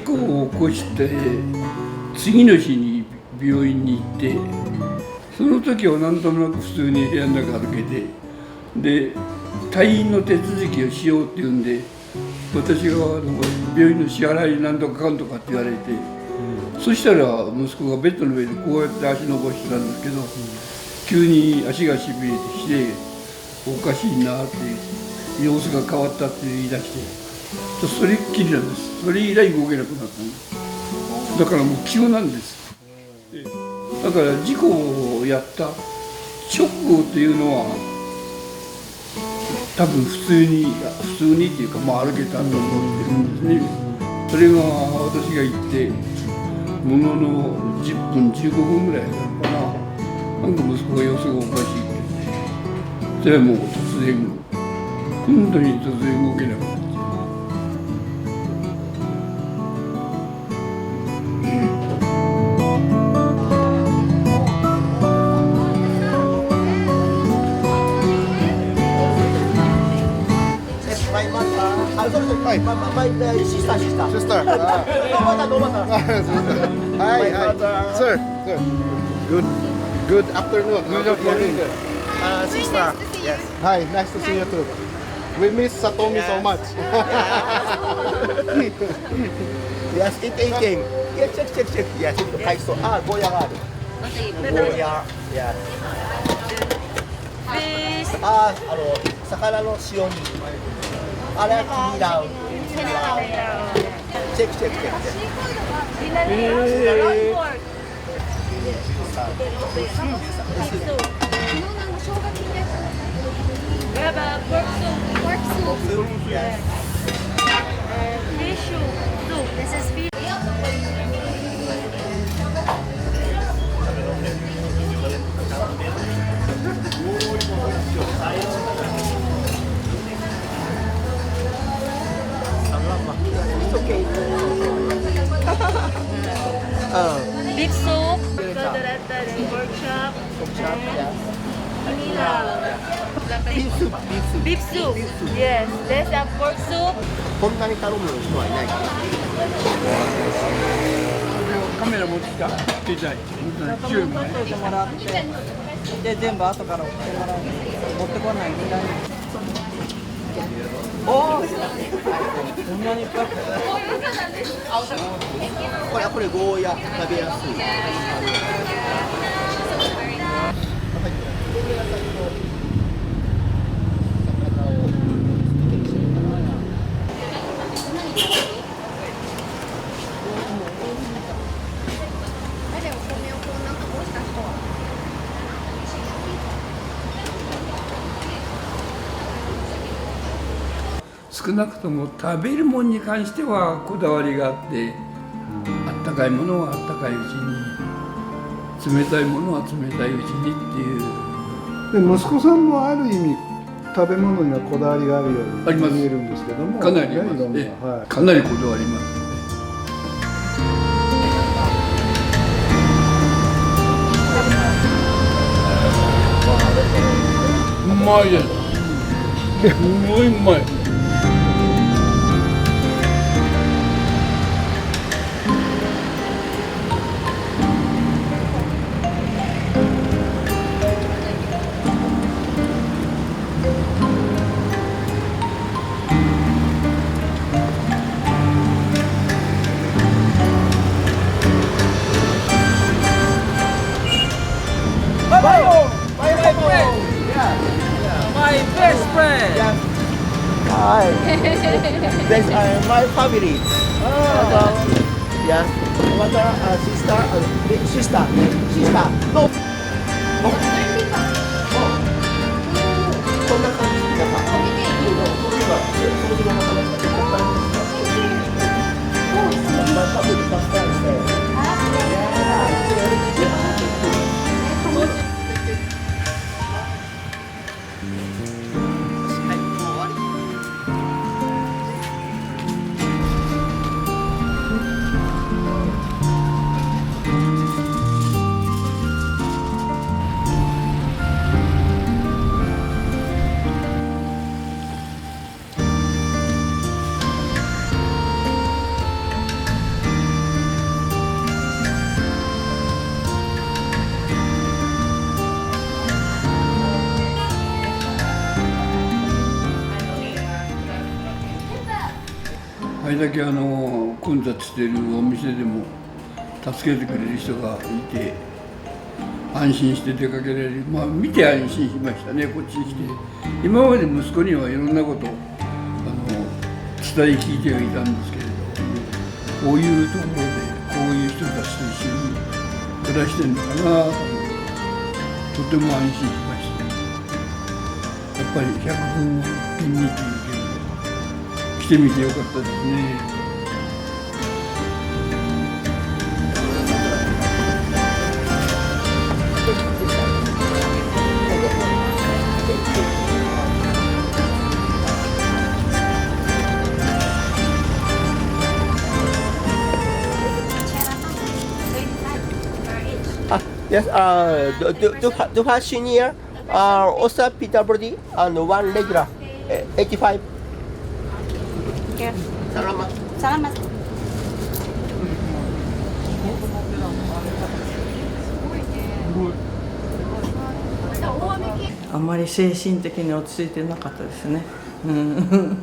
故を起こして次の日に病院に行って、その時は何ともなく普通に部屋の中歩けて、で退院の手続きをしようっていうんで、私が病院の支払いなんとかかんとかって言われて、そしたら息子がベッドの上でこうやって足伸ばしてたんですけど、急に足がしびれてきて、おかしいなって様子が変わったって言い出して、それっきりなんです。それ以来動けなくなったんです。だからもう急なんです。だから事故をやった直後っていうのは多分普通にっていうか、まあ歩けたと思ってるんですね。それが私が行ってものの10分15分ぐらいなのかな、なんか息子が様子がおかしいって言って、それはもう突然本当に突然動けなくなって。My sister. Sister. No matter. Hi. Sir. Good afternoon. Good morning. Sister. Yes. Hi, nice to see you too. We miss Satomi so much. Yes, eating. Yes, check. Yes, 海藻。あ、ゴーヤがある。ゴーヤ。Yes. 魚の塩煮。あれはニラ。チェック。We have a pork soup. Yes. Fish soup. This is fish. It's okay. Beef soup, caldereta, then pork chop, Yes. inilaw. Beef soup. Beef soup. Yes. There's a pork soup. こんなに頼む人はいないから。カメラ持ってきた携帯本当に強いもんね。取ってもらって、で全部後から送ってもらう。持ってこないみたいに。おお、こんなにいっぱい。これゴーヤ食べやすい。少なくとも食べるものに関してはこだわりがあって、あったかいものはあったかいうちに、冷たいものは冷たいうちにっていう。で息子さんもある意味食べ物にはこだわりがあるようありますに見えるんですけども、かなりありますいろんなね、はいかなりこだわります。うまいです。すごいうまい。My best friend. Yes. Hi. That's my family. Yes. Sister. No. こんな感じだから。My family first time. あれだけ混雑しているお店でも助けてくれる人がいて安心して出かけられる、まあ見て安心しましたね。こっちに来て今まで息子にはいろんなことを伝え聞いてはいたんですけれど、こういうところでこういう人たちと一緒に暮らしてるのかなととても安心しました。やっぱり100分の1品にというけど来てみてよかったですね。Yes, do have senior, also PWD, and one regular, 85. Okay. Salamat. Salamat. あんまり精神的に落ち着いてなかったですね。うん、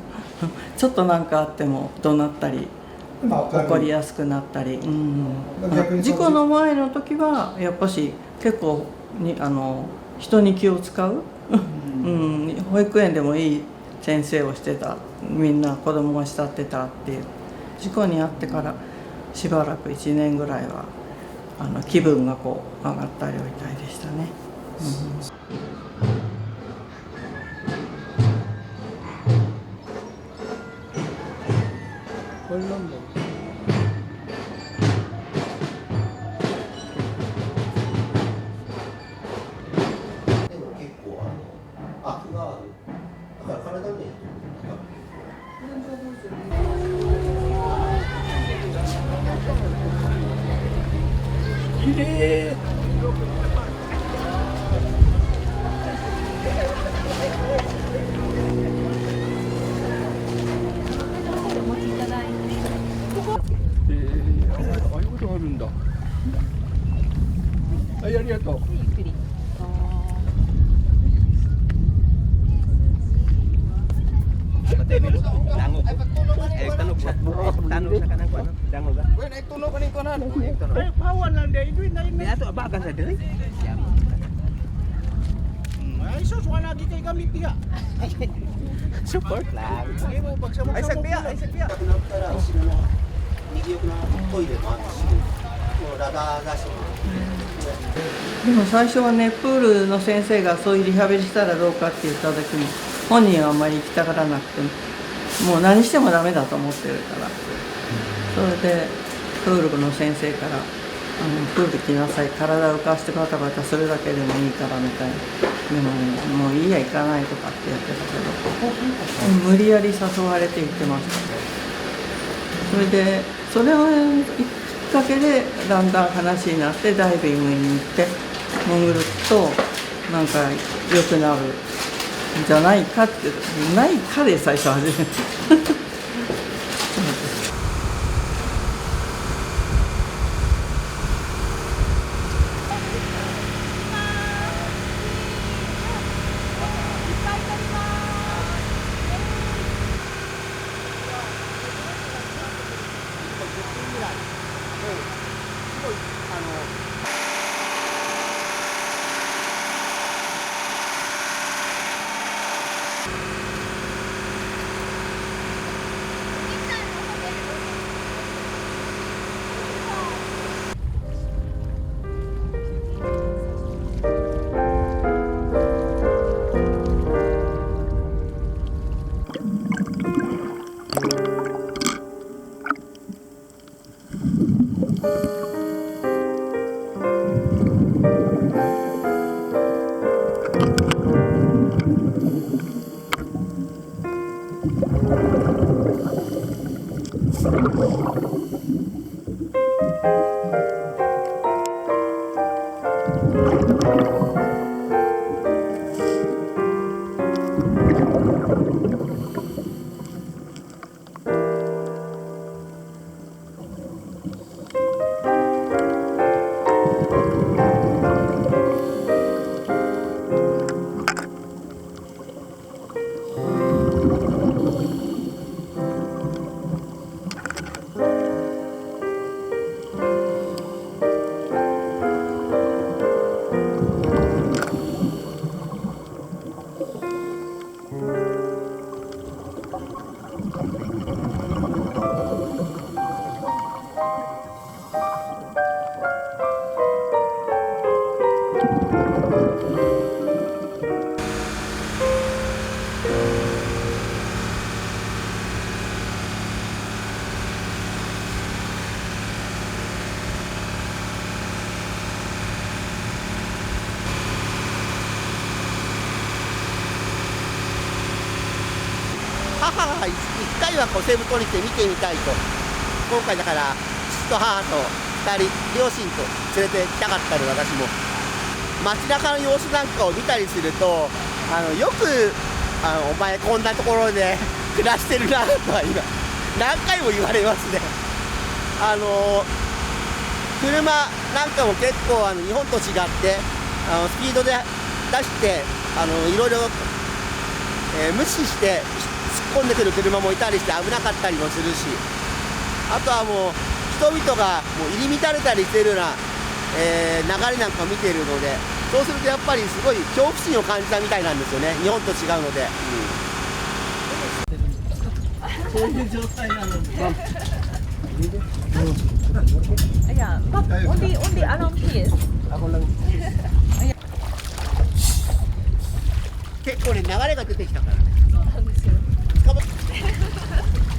ちょっと何かあっても怒鳴ったり怒りやすくなったり、事故の前の時はやっぱし結構に人に気を使う、保育園でもいい先生をしてた、みんな子供が慕ってたっていう。事故に遭ってからしばらく1年ぐらいは気分がこう上がったりみたいでしたね。これなんだろう。結構アクがある。だから体に。きれい。ああいうことがあるんだ。はい、ありがとう。Tanong sa kanang kuan. Dango ga. Weh, naik tunog ni ko na. Pawan lang dai duit na ini. Ato abagan sa diri. Ay, sus, wala lagi kay gamit diha. Support lang. Ay, sagbiya, ay sagbiya. 右奥のトイレもあるし、もうラダーだし。でも最初はね、プールの先生がそういうリハビリしたらどうかって言った時に本人はあんまり行きたがらなくてもう何してもダメだと思ってるから、それでプールの先生からプール来なさい、体を浮かしてバタバタするだけでもいいからみたいな。でもね、もういいや行かないとかってやってたけど、無理やり誘われて行ってました。それでそれをきっかけでだんだん話になってダイビングに行って潜るとなんか良くなるんじゃないかってないかで最初始めた。母が一回はこうセブ島に来て見てみたいと、今回だから父と母と2人両親と連れてきたかったので、私も街中の様子なんかを見たりするとよくお前こんなところで暮らしてるなとは今何回も言われますね。車なんかも結構日本と違ってスピードで出していろいろ、無視して突っ込んでくる車もいたりして危なかったりもするし、あとはもう人々がもう入り乱れたりしてるような、流れなんかを見ているので、そうするとやっぱりすごい恐怖心を感じたみたいなんですよね、日本と違うので。そういう状態なので。Yeah, but only around here. 結構ね流れが出てきたからね。そうなんですよ。捕まっこ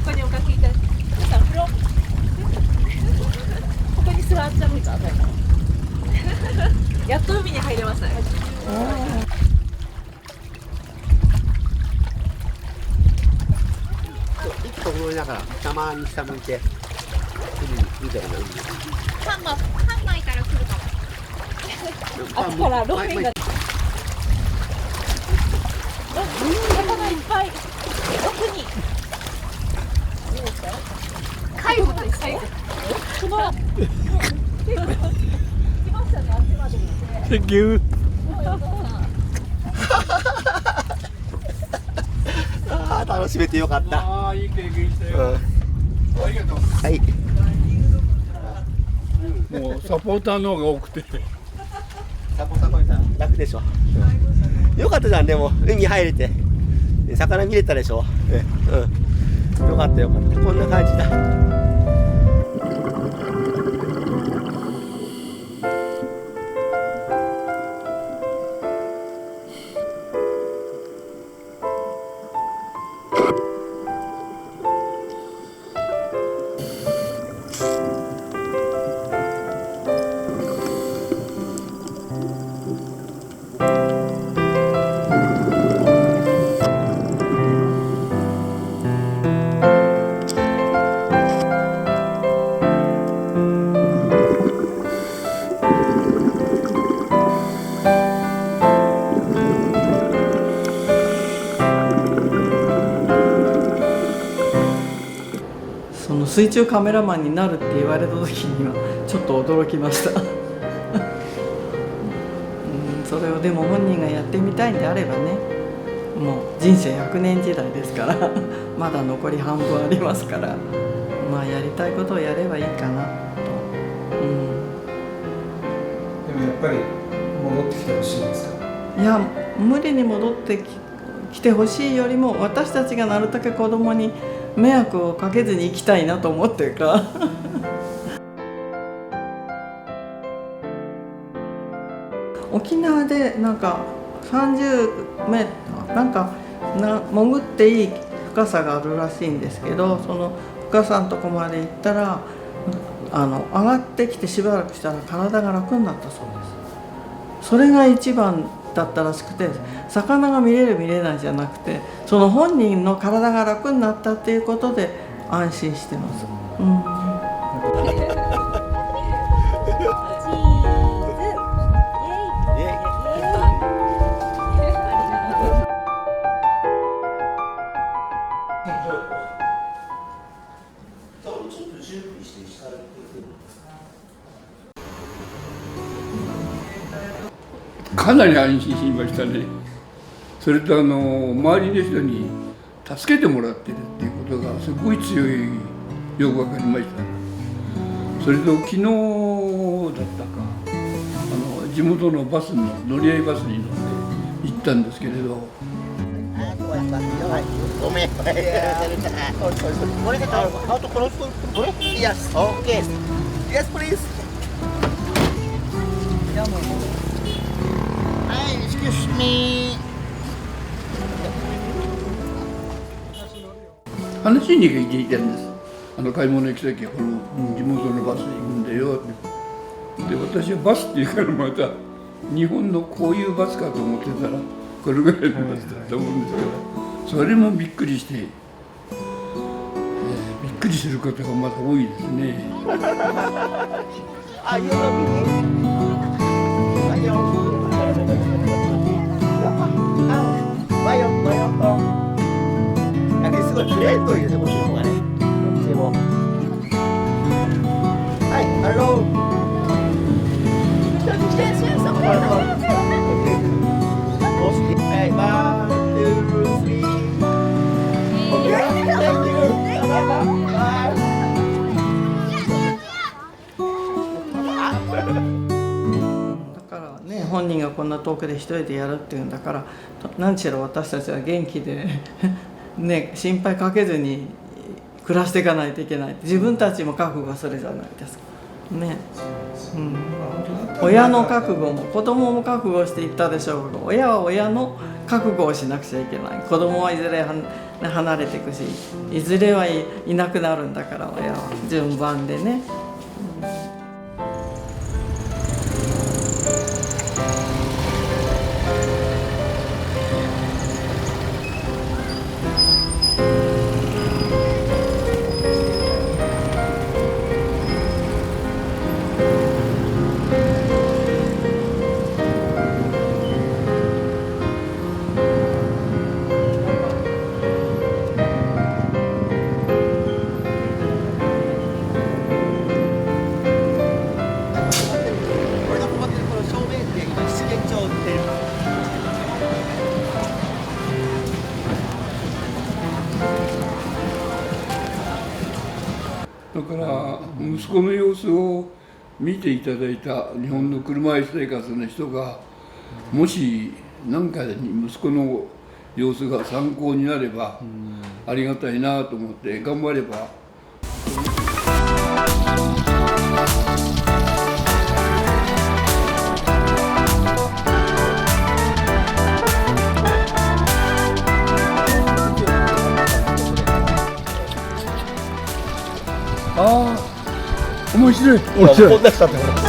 こにおかけいただき、皆さん風呂。ここに座っちゃうんか。やっと海に入れましたね。息と思いながらたまに下向いてみたいな。ハンマーから来るかも。あとからローリンが。魚いっぱい。奥に。貝もですか。この。来ましたね、あっちまで。Thank you。ああ楽しめてよかった。ああいい経験したよ。ありがとう。はい。もうサポーターの方が多くて。サポーターさん楽でしょ。よかったじゃん、でも海入れて魚見れたでしょ。うん。よかったよかった。こんな感じだ。水中カメラマンになるって言われた時にはちょっと驚きました、それをでも本人がやってみたいんであればね、もう人生100年時代ですからまだ残り半分ありますから、まあやりたいことをやればいいかなと、でもやっぱり戻ってきてほしいですか？いや無理に戻ってきてほしいよりも、私たちがなるだけ子供に迷惑をかけずに行きたいなと思ってるから沖縄でなんか30メートルなんか潜っていい深さがあるらしいんですけど、その深さのとこまで行ったら上がってきてしばらくしたら体が楽になったそうです。それが一番だったらしくて、魚が見れる見れないじゃなくて、その本人の体が楽になったっていうことで安心してます。かなり安心しましたね。それと周りの人に助けてもらってるっていうことがすごい強い、よく分かりました。それと昨日だったか地元のバスに乗り合いバスに乗って行ったんですけれど、ごめん。これhow to closeこれ Yes, okay. Yes, please. Hi, excuse me. 話に聞いてるんです。買い物行き先はこの地元のバスに行くんだよって。で私はバスって言うからまた日本のこういうバスかと思ってたらこれぐらいのバスだと思うんですけど、それもびっくりしてびっくりする方がまだ多いですね。あ、夜飲みに。あ、よ。マヨと。なんかすごいプレート入れてほしいのがね。どっちも。はい、ハロー。はい、ワン、ツー、スリー。オッケー。Thank you。バイ。だからね、本人がこんな遠くで一人でやるっていうんだから、何しろ私たちは元気でね、心配かけずに暮らしていかないといけない。自分たちも覚悟するじゃないですかね。親の覚悟も子供も覚悟していったでしょうけど、親は親の覚悟をしなくちゃいけない。子供はいずれ離れていくし、いずれはいなくなるんだから、親は順番でね。俺が困ってるこの正面って今七間町ってだから息子の様子を見ていただいた日本の車椅子生活の人が、もし何かに息子の様子が参考になればありがたいなと思って頑張れば。ああ、面白い。こんな人ってほら